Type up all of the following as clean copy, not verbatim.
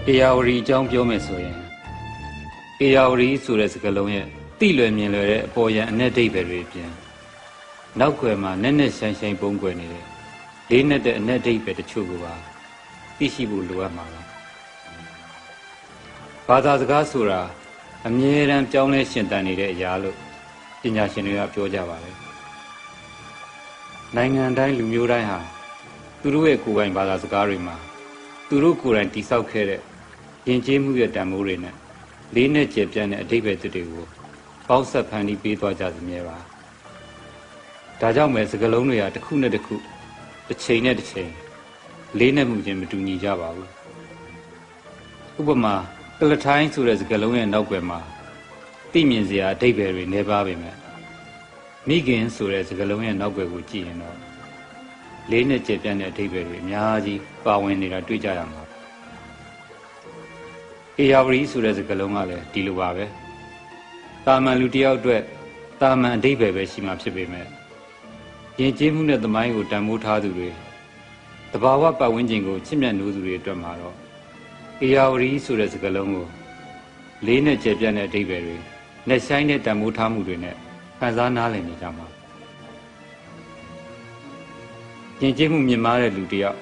Ayawari အကြောင်းပြောမယ်ဆိုရင် Ayawari ဆိုတဲ့စကားလုံးရဲ့တိလွယ်မြင်လွယ်တဲ့အပေါ်ယံအနက်ဒိဗ္ဗာယ်တွေပြင်နောက်ွယ်မှာနက်နက်ရှိုင်းရှိုင်းပုံကွယ်နေတဲ့လေးနက်တဲ့အနက်ဒိဗ္ဗာယ်တချို့ကိုပါသိရှိဖို့လိုအပ်မှာပါဘာသာစကားဆိုတာအမြဲတမ်းပြောင်းလဲရှင်သန်နေတဲ့အရာလို့ပညာရှင်တွေကပြောကြပါတယ်နိုင်ငံတိုင်းလူမျိုးတိုင်းဟာသူတို့ရဲ့ကိုယ်ပိုင်ဘာသာစကားတွေမှာသူတို့ကိုယ်တိုင်တည်ဆောက်ခဲ့တဲ့ယဉ်ကျေးမှုရဲ့တန်ဖိုးတွေနဲ့လေးနဲ့ကျယ်ပြန့်တဲ့အဓိပ္ပာယ်တွေကိုပေါင်းစပ်ဖန်တီးပေးသွားကြသမျှပါဒါကြောင့်ပဲစကားလုံးတွေကတစ်ခုနဲ့တစ်ခုတစ်ချိန်နဲ့တစ်ချိန်လေးနဲ့မှုချင်းမတူညီကြပါဘူးဥပမာကလထိုင်းဆိုတဲ့စကားလုံးရဲ့နောက်ွယ်မှာသိမြင်စရာအဓိပ္ပာယ်တွေနေပါပေမဲ့မိခင်ဆိုတဲ့စကားလုံးရဲ့နောက်ွယ်ကိုကြည့်ရင်တော့လေးနဲ့ကျယ်ပြန့်တဲ့အဓိပ္ပာယ်တွေအများကြီးပါဝင်နေတာတွေ့ကြရမှာAyawari ဆိုတဲ့စကားလုံးကလည်းဒီလိုပါပဲတာမန်လူတယောက်အတွက်တာမန်အဓိပ္ပာယ်ပဲရှိမှဖြစ်ပေမဲ့ယဉ်ကျေးမှုနဲ့သမိုင်းကိုတန်ဖိုးထားသူတွေတဘာဝပတ်ဝန်းကျင်ကိုချစ်မြတ်နိုးသူတွေအတွက်မှာတော့Ayawari ဆိုတဲ့စကားလုံးကိုလေးနဲ့ကျယ်ပြန့်တဲ့အဓိပ္ပာယ်တွေနဲ့ဆိုင်တဲ့တန်ဖိုးထားမှုတွေနဲ့ခံစားနားလည်နေကြမှာယဉ်ကျေးမှုမြင့်မားတဲ့လူတယောက်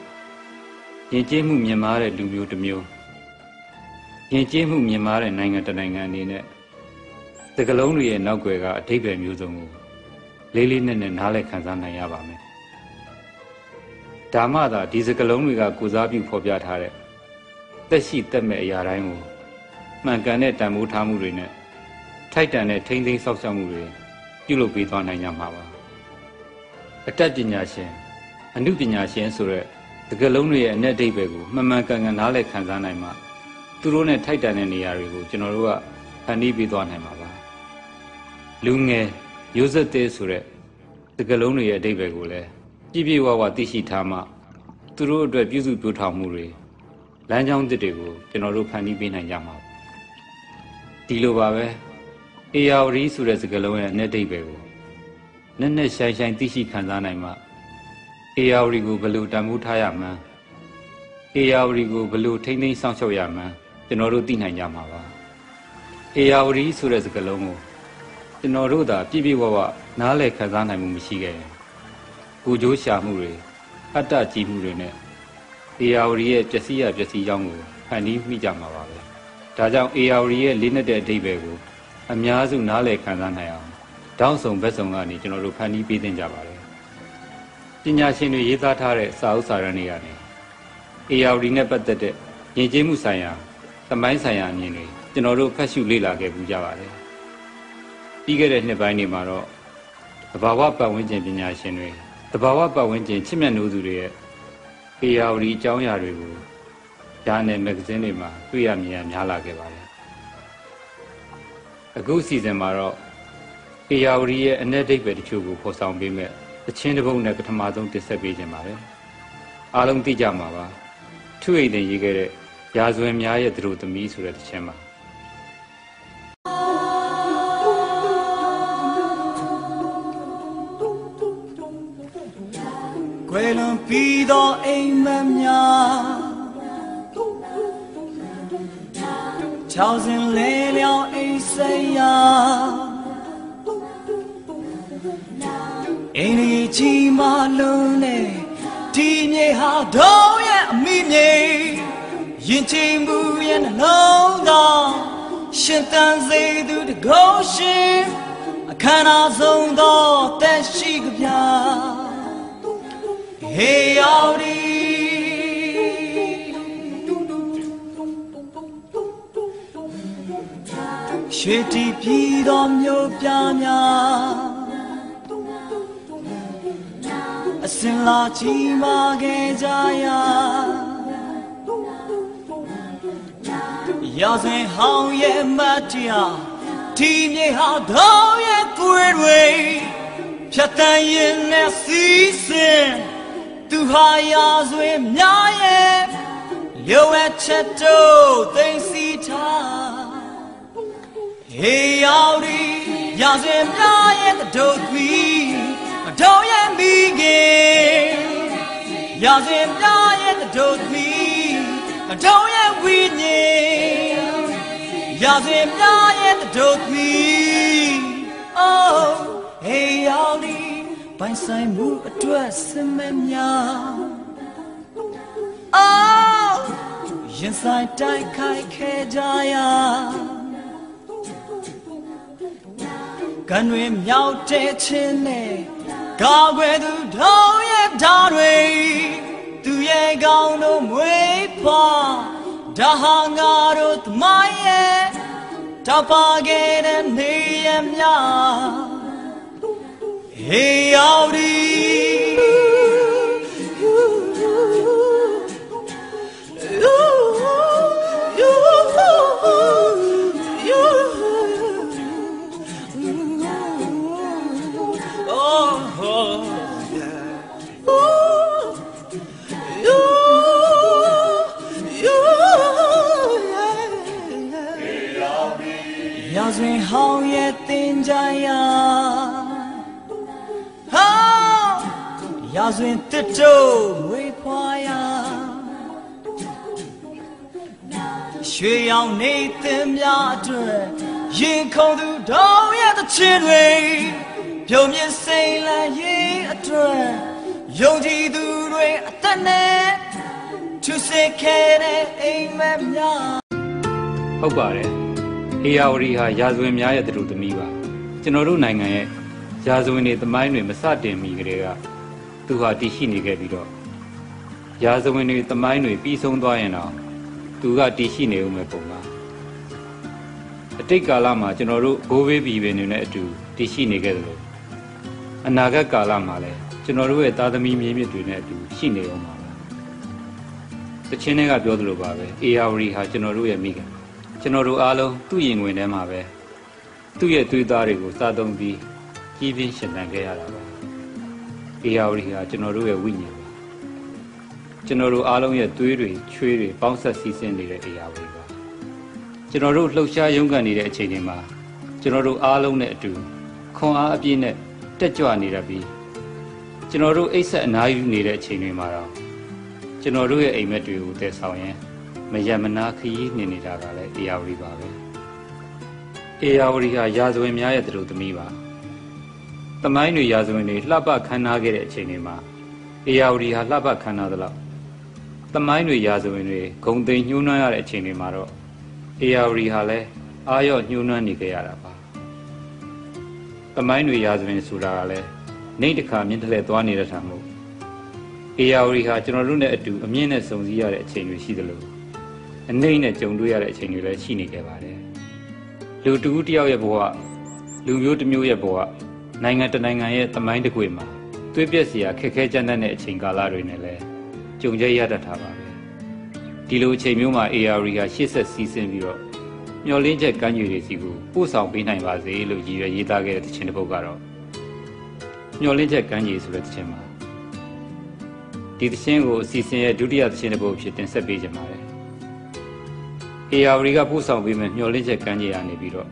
ယဉ်ကျေးမှုမြင့်မားတဲ့လူမျိုးတစ်မျိုးယဉ်ကျေးမှုမြင့်မားတဲ့နိုင်ငံတစ်နိုင်ငံအနေနဲ့စကားလုံးတွေရဲ့နောက်ွယ်ကအဓိပ္ပာယ်မျိုးစုံကိုလေးလေးနက်နက်နားလည်ခံစားနိုင်ရပါမယ်ဒါမှသာဒီစကားလုံးတွေကကိုစားပြုဖော်ပြထားတဲ့သက်ရှိသက်မဲ့အရာတိုင်းကိုမှန်ကန်တဲ့တန်ဖိုးထားမှုတွေနဲ့ထိုက်တန်တဲ့ထိန်းသိမ်းစောင့်ရှောက်မှုတွေပြုလုပ်ပေးသွားနိုင်ကြမှာပါအတတ်ပညာရှင်အနုပညာရှင်ဆိုတဲ့စကားလုံးတွေရဲ့အနက်အဓိပ္ပာယ်ကိုမှန်မှန်ကန်ကန်နားလည်ခံစားနိုင်မှသူတို့နဲ့ထိုက်တန်တဲ့နေရာတွေကိုကျွန်တော်တို့ကဖန်တီးပေးသွားနိုင်မှာပါလူငယ်မျိုးဆက်သေးဆိုတဲ့စကားလုံးတွေရဲ့အဓိပ္ပာယ်ကိုလည်းပြည့်ပြည့်ဝဝသိရှိထားမှသူတို့အတွက်ပြုစုပြောထောင်မှုတွေလမ်းကြောင်းသစ်တွေကိုကျွန်တော်တို့ဖန်တီးပေးနိုင်ကြမှာဒီလိုပါပဲ Ayawari ဆိုတဲ့စကားလုံးရဲ့အနက်အဓိပ္ပာယ်ကိုနက်နက်ရှိုင်းရှိုင်းသိရှိခံစားနိုင်မှAyawari ကိုဘယ်လိုတန်ဖိုးထားရမှန်းAyawari ကိုဘယ်လိုထိန်းသိမ်းစောင့်ရှောက်ရမှန်းကျွန်တော်တို့သိနိုင်ကြမှာပါAyawari ဆိုတဲ့စကားလုံးကိုကျွန်တော်တို့သာပြည့်ပြည့်ဝဝနားလည်ခံစားနိုင်မှုမရှိခဲ့ရင်ကိုကြိုးရှာမှုတွေအတ္တကြီးမှုတွေနဲ့Ayawariရဲ့ပျက်စီးရပျက်စီးကြောင်းကိုဖန်တီးမိကြမှာပါပဲဒါကြောင့်Ayawariရဲ့လေးနက်တဲ့အဓိပ္ပာယ်ကိုအများစုနားလည်ခံစားနိုင်အောင်တောင်းဆောင်ဘက်ဆောင်ကနေကျွန်တော်တို့ဖန်တီးပေးသင့်ကြပါတယ်ပညာရှင်တွေရေးသားထားတဲ့စာအုပ်စာတမ်းတွေကနေAyawariနဲ့ပတ်သက်တဲ့ယဉ်ကျေးမှုဆိုင်ရာသမိုင်းဆိုင်ရာအမြင်တွေကျွန်တော်တို့ဖတ်ရှုလေ့လာခဲ့ပူကြပါတယ်ပြီးခဲ့တဲ့နှစ်ပိုင်းတွေမှာတော့သဘာဝပတ်ဝန်းကျင်ပညာရှင်တွေသဘာဝပတ်ဝန်းကျင်ချစ်မြတ်နိုးသူတွေရဲ့Ayawariအကြောင်းအရာတွေကိုဂျာနယ်မဂ္ဂဇင်းတွေမှာတွေ့ရမြင်ရများလာခဲ့ပါတယ်အခုအစီအစဉ်မှာတော့Ayawariရဲ့အနက်အဓိပ္ပာယ်တချို့ကိုဖော်ဆောင်ပေးမဲ့အချင်းတစ်ပုဒ်နဲ့ပထမဆုံးတင်ဆက်ပေးခြင်းပါတယ်အားလုံးသိကြမှာပါထုအိမ်တင်ရေးခဲ့တဲ့ရာဇဝင်များရဲ့သူတို့သမီးဆိုတဲ့တခြင်းပါကွယ်လွန်ပြီးသောအိမ်မက်များချောင်းစင်လဲလျောင်းအိမ်စိတ်ရာအိမ်ကြီးချီမလုံးနဲ့ဒီမြေဟာတော့ရဲ့အမိမြေရင်ချင်မှုရဲ့နှလုံးသားရှင်တန်စေသူတကောရှင်အခမ်းအနားဆုံးသောတက်ရှိကြပြAyawariရွှေတီပြည်တော်မြို့ပြများအစင်လာချီမာခဲ့ကြရာရာဇဝင်ဟောင်းရဲ့မတ်တရားဒီမြေဟာတော့ရဲ့ကွယ်တွေဖြတ်တန်းရင်နဲ့စီးစင်သူဟာရာဇဝင်များရဲ့လျှို့ဝှက်ချက်တို့သိသိထား Ayawari ရာဇဝင်များရဲ့တို့ပြီးတို့ရဲ့မိခင်ရာဇဝင်များရဲ့တို့ပြီး don't yet win Yazimya yet the oh hey yaudi by sign move address semenya oh inside die kai kejaya Ganwe miao te chine Gagwe du dong ye darwe Tu ye gao no mwe pa Dahanga ro tmaye Tapage de ne ye mya Hey yaudi Yazwin hao ye tin jaya ha Yazwin tito we phaya Shwe yaung nei tin mya atwet yin khong tu dong ye the chin we Pyo myin sain lan yin atwet Yong ji tu twe atat ne Chu sit khe de aim met mya ဟုတ်ပါတယ်အေယာဝတီဟာရာဇဝင်များရဲ့တူသမီးပါကျွန်တော်တို့နိုင်ငံရဲ့ရာဇဝင်တွေသမိုင်းတွေမစတင်မီကတည်းကသူဟာတည်ရှိနေခဲ့ပြီးတော့ရာဇဝင်တွေသမိုင်းတွေပြီးဆုံးသွားရင်တော့သူကတည်ရှိနေဦးမယ်ပုံပါအတိတ်ကာလမှာကျွန်တော်တို့ဘိုးဘေးပြည်ပင်တွေနဲ့အတူတည်ရှိနေခဲ့သလိုအနာဂတ်ကာလမှာလည်းကျွန်တော်တို့ရဲ့သားသမီးမြေးမြစ်တွေနဲ့အတူရှိနေအောင်ပါတချင်းတွေကပြောသလိုပါပဲအေယာဝတီဟာကျွန်တော်တို့ရဲ့မိခင်ကျွန်တော်တို့အားလုံးသူ့ရင်ဝင်ထဲမှာပဲသူ့ရဲ့သွေးသားတွေကိုစားသုံးပြီးကြီးပြင်းရှင်သန်ခဲ့ရတာပါအေယာဝတီဟာကျွန်တော်တို့ရဲ့ဝိညာဉ်ပါကျွန်တော်တို့အားလုံးရဲ့သွေးတွေချွေးတွေပေါင်းဆက်စီးဆင်းနေတဲ့အေယာဝတီပါကျွန်တော်တို့လှုပ်ရှားရုန်းကန်နေတဲ့အချိန်တွေမှာကျွန်တော်တို့အားလုံးနဲ့အတူခွန်အားအပြည့်နဲ့တက်ကြွနေတတ်ပြီးကျွန်တော်တို့အိပ်ဆက်အနားယူနေတဲ့အချိန်တွေမှာတော့ကျွန်တော်တို့ရဲ့အိမ်မက်တွေကိုတည်ဆောင်ရင်မယမနာခရီးနေနေတာကလည်းအေယာဝတီပါပဲအေယာဝတီဟာရာဇဝင်များရဲ့တူသမီးပါသမိုင်းတွေရာဇဝင်တွေလှပခမ်းနားခဲ့တဲ့အချိန်တွေမှာအေယာဝတီဟာလှပခမ်းနားသလောက်သမိုင်းတွေရာဇဝင်တွေဂုံသိမ်းညှိုးနှွမ်းရတဲ့အချိန်တွေမှာတော့အေယာဝတီဟာလည်းအာရော့ညှိုးနှွမ်းနေခဲ့ရတာပါသမိုင်းတွေရာဇဝင်ဆိုတာကလည်းနှိမ့်တစ်ခါမြင့်တလဲသွားနေတဲ့ထာမို့အေယာဝတီဟာကျွန်တော်တို့နဲ့အတူအမြင့်နဲ့စုံစည်းရတဲ့အချိန်တွေရှိသလိုအနှိမ့်နဲ့ကြုံတွေ့ရတဲ့အချိန်တွေလည်းရှိနေခဲ့ပါတယ်လူတူတယောက်ရဲ့ဘဝလူမျိုးတစ်မျိုးရဲ့ဘဝနိုင်ငံတစ်နိုင်ငံရဲ့သမိုင်းတစ်ခွေမှာသွေးပြက်စရာခက်ခဲကြမ်းတမ်းတဲ့အချိန်ကာလတွေနဲ့လည်းကြုံကြရတတ်တာပါပဲဒီလိုအချိန်မျိုးမှာ AR ကရှေ့ဆက်စီးဆင်းပြီးတော့မျောလင်းချက်ကမ်းခြေတွေစီကိုပို့ဆောင်ပေးနိုင်ပါစေလို့ရည်ရွယ်ရေးသားခဲ့တဲ့တခြင်းတစ်ပုဒ်ကတော့မျောလင်းချက်ကမ်းခြေဆိုတဲ့တခြင်းပါဒီတခြင်းကိုအစီအစဉ်ရဲ့ဒုတိယတခြင်းတစ်ပုဒ်ဖြစ်တင်ဆက်ပေးကြပါတယ်AR ကပို့ဆောင်ပေးမဲ့မျောလင်းချက်ကမ်းခြေကနေပြီးတော့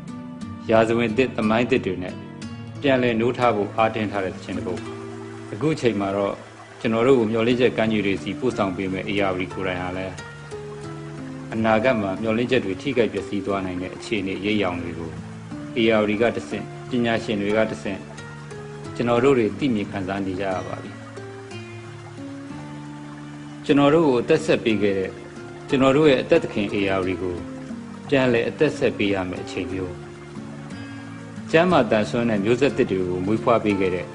ရာဇဝင်သစ်သမိုင်းသစ်တွေနဲ့ပြန်လည်နိုးထားဖို့အားတင်းထားတဲ့တခြင်းတစ်ပုဒ်အခုအချိန်မှာတော့ကျွန်တော်တို့ကိုမျောလင်းချက်ကမ်းခြေတွေစီပို့ဆောင်ပေးမဲ့ AR ကိုယ်တိုင်ဟာလည်းအနာဂတ်မှာမျောလင်းချက်တွေထိခိုက်ပျက်စီးသွားနိုင်တဲ့အခြေအနေရိပ်ရောင်တွေကို AR ကတဆင့်ပညာရှင်တွေကတဆင့်ကျွန်တော်တို့တွေသိမြင်ခံစားနေကြရပါပြီကျွန်တော်တို့ကိုအသက်ဆက်ပေးခဲ့တဲ့ကျွန်တော်တို့ရဲ့အသက်သခင် AR ကိုပြန်လည်အသက်ဆက်ပေးရမယ့်အချိန်မျိုးကျမ်းမာတန်ဆွမ်းတဲ့မျိုးဆက်သစ်တွေကိုမွေးဖွားပေးခဲ့တဲ့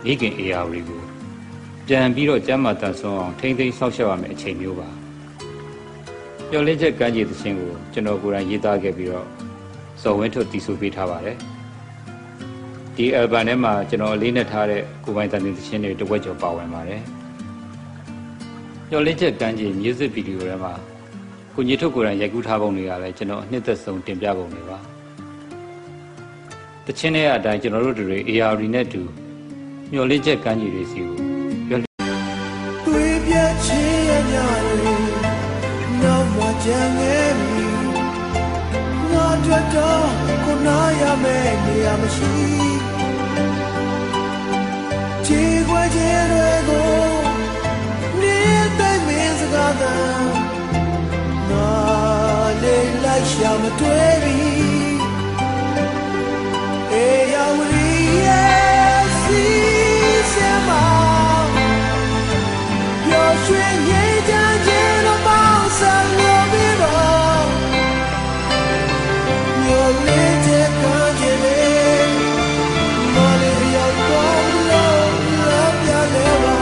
မိခင် AR ကိုပြန်ပြီးတော့ကျမ်းမာတန်ဆွမ်းအောင်ထိမ့်သိမ်းဆောက်ရှောက်ရမယ့်အချိန်မျိုးပါမျောလင်းချက်ကမ်းခြေသခြင်းကိုကျွန်တော်ကိုယ်တိုင်ရေးသားခဲ့ပြီးတော့ဇော်ဝင်းထွတ်တည်ဆူပေးထားပါတယ်ဒီ album ထဲမှာကျွန်တော်အလေးနဲ့ထားတဲ့ကိုယ်ပိုင်တန်သခြင်းတွေတစ်ဝက်ကျော်ပါဝင်ပါတယ်မျောလင်းချက်ကမ်းခြေ music video ထဲမှာကိုကြီးထုတ်ကိုယ်တိုင်ရိုက်ကူးထားပုံတွေကလည်းကျွန်တော်အနှစ်သက်ဆုံးတင်ပြပုံတွေပါတခြင်းရဲ့အတိုင်းကျွန်တော်တို့တွေ AR နဲ့တူမျောလင်းချက်ကမ်းခြေတွေစီကိုပြောတွေးပြချင်ရကြတယ်နောက်မှကြံခဲ့ပြီငါတို့တော့ကိုနာရမယ်နေရာမရှိချီခွဲချင်တွေကိုနေတဲ့မင်းစကားသာ မတွေ့ပြီအေးရဝရီရဲ့စီစမပျော်ရွှင်ငြိမ်းချမ်းခြင်းတို့ပေါင်းစပ်လို့ပြီးတော့မျိုးလေးတဲ့ကံကြည်လေးမလေးရောက်တော့လို့လာပြလဲပါ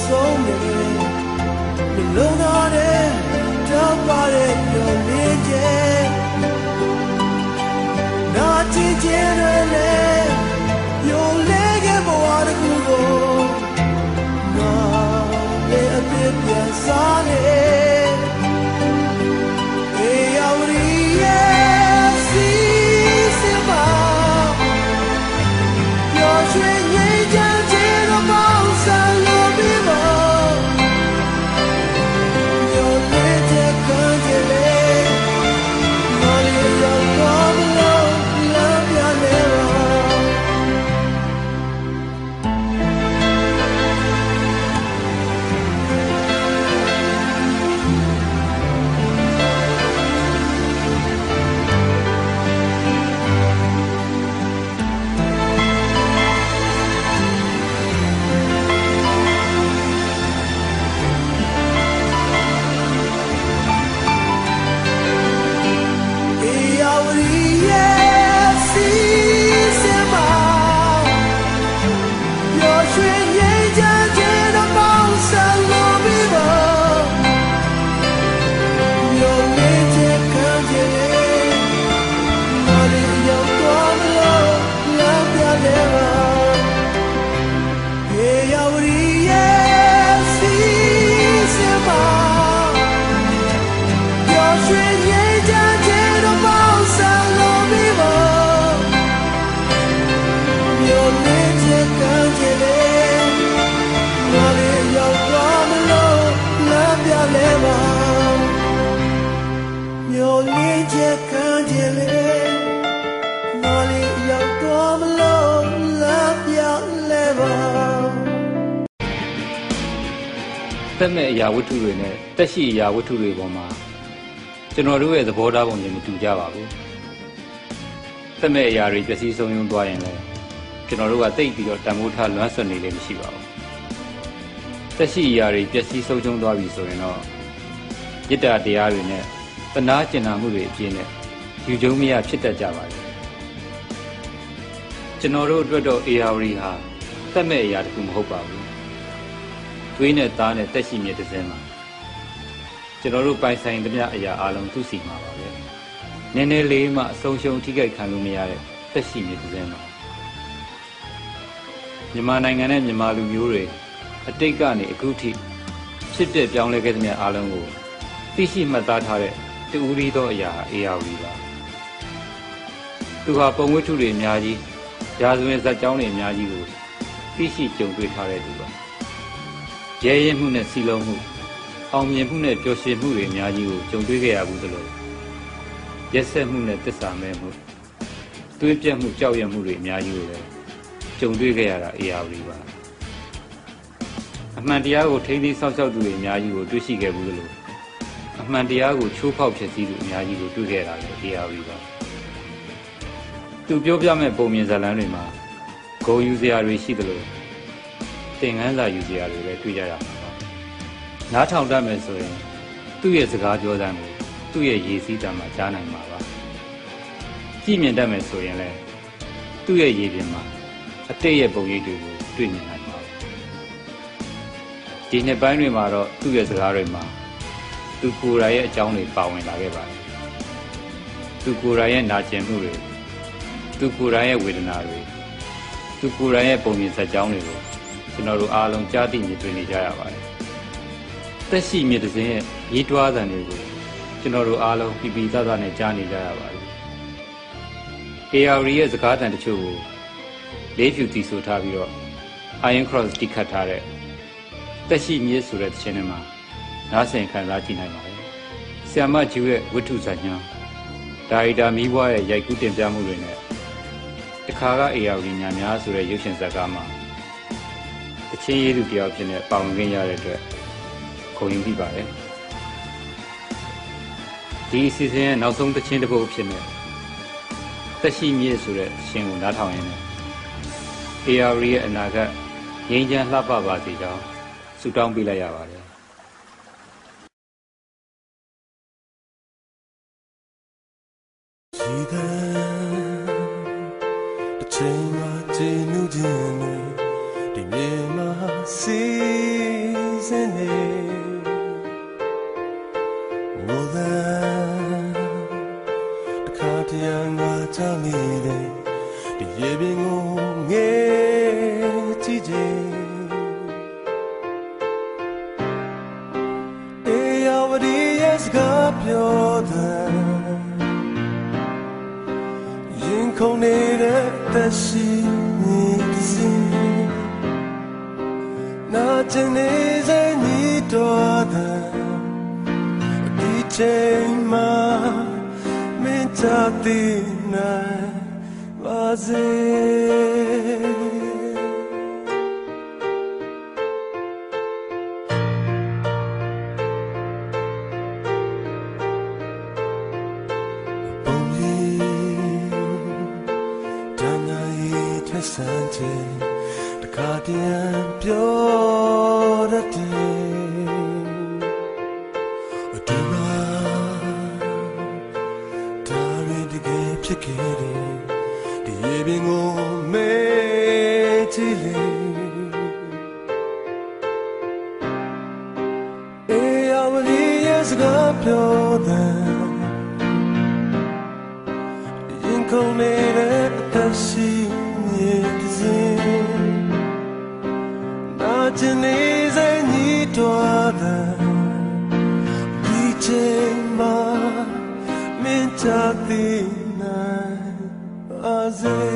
ဆုံးနေမလုံးတော့တဲ့တောက်ပါတဲ့ပြောင်းနေကြနာချစ်ခြင်းတွေနဲ့ယုံလဲခဲ့ဘဝတစ်ခုကိုငါလည်းအပြစ်ပြန်စားနေအေးရဝရီရဲ့စီစပါပျော်ရွှင်ငြိမ်းချမ်းခြင်းတို့ပေါင်းစပ်လို့ပြီးတော့မျိုးလေးတဲ့ကံကြည်လေးမလေးရောက်တော့လို့လာပြလဲပါမျိုးလေးချက်ကံကြည်လေးမလေးရောက်တော့မလို့လာပြလဲပါသက်မဲ့အရာဝတ္ထုတွေနဲ့တက်ရှိအရာဝတ္ထုတွေပေါ်မှာကျွန်တော်တို့ရဲ့သဘောထားပုံတွေမတူကြပါဘူးသက်မဲ့အရာတွေပျက်စီးဆုံးယုံသွားရင်လည်းကျွန်တော်တို့ကတိတ်ပြီးတော့တန်ဖိုးထားလွမ်းဆွတ်နေလည်းမရှိပါဘူးတက်ရှိအရာတွေပျက်စီးဆုံးရှုံးသွားပြီဆိုရင်တော့ယတ္တတရားတွေနဲ့တနာကျင်နာမှုတွေအပြည့်နဲ့ယူကျုံမရဖြစ်တတ်ကြပါလေကျွန်တော်တို့အတွက်တော့ ARD ဟာသက်မဲ့အရာတခုမဟုတ်ပါဘူးသွေးနဲ့သားနဲ့တက်ရှိမြစ်တစ်စင်းမှာကျွန်တော်တို့ပိုင်ဆိုင်သမျှအရာအလုံးသူ့စီမှာပါပဲနည်းနည်းလေးမှအဆုံးရှုံးထိခိုက်ခံလို့မရတဲ့တက်ရှိမြစ်တစ်စင်းမှာမြန်မာနိုင်ငံနဲ့မြန်မာလူမျိုးတွေအတိတ်ကနေအခုထိဖြစ်တဲ့ပြောင်းလဲခဲ့သမျှအလုံးကိုသိရှိမှတ်သားထားတဲ့တူဦးရီသောအရာARD ပါသူဟာပုံဝတ္ထုတွေအများကြီးရာဇဝင်ဇာတ်ကြောင်းတွေအများကြီးကိုသိရှိကြုံတွေ့ထားတဲ့သူပါရဲရင်မှုနဲ့စီလုံးမှုအောင်မြင်မှုနဲ့ပျော်ရွှင်မှုတွေအများကြီးကိုကြုံတွေ့ခဲ့ရဘူးသလိုရက်ဆက်မှုနဲ့သစ္စာမဲ့မှုတွေးပြတ်မှုကြောက်ရွံ့မှုတွေအများကြီးကိုလည်းကြုံတွေ့ခဲ့ရတာARD ပါအမှန်တရားကိုထိန်းသိမ်းစောင့်ရှောက်သူတွေအများကြီးကိုတွေ့ရှိခဲ့ဘူးသလိုအမှန်တရားကိုချိုးဖောက်ဖျက်ဆီးသူအများကြီးကိုတွေ့ခဲ့တာလည်းARD ပါသူပြောပြမဲ့ပုံမြင်ဇာတ်လမ်းတွေမှာဂုဏ်ယူစရာတွေရှိသလိုသင်ခန်းစာယူစရာတွေလည်းတွေ့ကြရမှာပါနားထောင်တတ်မယ်ဆိုရင်သူ့ရဲ့စကားပြောစမ်းကိုသူ့ရဲ့ရည်စည်းတမ်းမှာကြားနိုင်မှာပါကြည့်မြင်တတ်မယ်ဆိုရင်လည်းသူ့ရဲ့ရည်ပြင်မှာအတိတ်ရဲ့ပုံရိပ်တွေကိုတွေ့မြင်နိုင်ပါဒီနှစ်ပိုင်းတွေမှာတော့သူ့ရဲ့စကားတွေမှာသူကိုယ်တိုင်ရဲ့အကြောင်းတွေပါဝင်လာခဲ့ပါတယ်သူကိုယ်တိုင်ရဲ့နာကျင်မှုတွေသူကိုယ်တိုင်ရဲ့ဝေဒနာတွေသူကိုယ်တိုင်ရဲ့ပုံမြင်ဇာတ်ကြောင်းတွေကိုကျွန်တော်တို့အားလုံးကြားသိမြင်တွေ့နေကြရပါတယ်သက်ရှိမြစ်တစ်စင်းရဲ့ရေးတွားသံတွေကိုကျွန်တော်တို့အားလုံးပြပြသားသားနဲ့ကြားနေကြရပါတယ် AR ရဲ့စကားတန်တချို့ကိုလေးဖြူတီဆိုထားပြီးတော့ Iron Cross တိခတ်ထားတဲ့တက်ရှိမြစ်ဆိုတဲ့တခြင်းထဲမှာနားဆင်ခံစားကြည့်နိုင်ပါတယ်။ဆီယမဂျူရဲ့ဝတ္ထုဇာညံဒါရိုက်တာမီးဘွားရဲ့ရိုက်ကူးတင်ပြမှုတွေနဲ့တခါက AR ညာများဆိုတဲ့ရုပ်ရှင်ဇာတ်ကားမှာတခြင်းရည်သူတယောက်ဖြစ်နေပါဝင်ခွင့်ရတဲ့အတွက်ခုံယူမိပါတယ်။ဒီအစီအစဉ်ရဲ့နောက်ဆုံးတခြင်းတစ်ပုဒ်ဖြစ်နေတက်ရှိမြစ်ဆိုတဲ့ရှင်ကိုနားထောင်ရင်းနဲ့ AR ရဲ့အနာဂတ်ငြိမ်းချမ်းလှပပါစေကြောင်းဆုတောင်းပေးလိုက်ရပါတယ်ရှိတဲ့တစ်ချိန်မှာကျင်းလူချင်းတွေဒီမြေမှာစီစဉ်နေမိုးသားတစ်ခါတည်းငါချမိတယ်ဒီရေပင်ကိုငဲကြည့်ချင်အေးရဝဒီရဲ့စကားပြောတဲ့ရင်ခုန်နေတဲ့သက်ရှိနေစီနာကျင်နေစေညီတော်တဲ့ဒီချိန်မှာမင်းချတဲ့နိုင်ပါစေစမ်းချင်တခါတည်းပြောတတ်တယ်အတူပါဒါရီတကယ်ဖြစ်ခဲ့တယ်ဒီရေပင်ကိုမဲကြည့်လေအေးရဝလီရဲ့စကားပြောတဲ့ရင်ခုန်နေတဲ့အသက်ရှိနာကျင်နေစေညီတော်တဲ့ဒီချိန်မှာမင်းချတဲ့နိုင်ပါစေ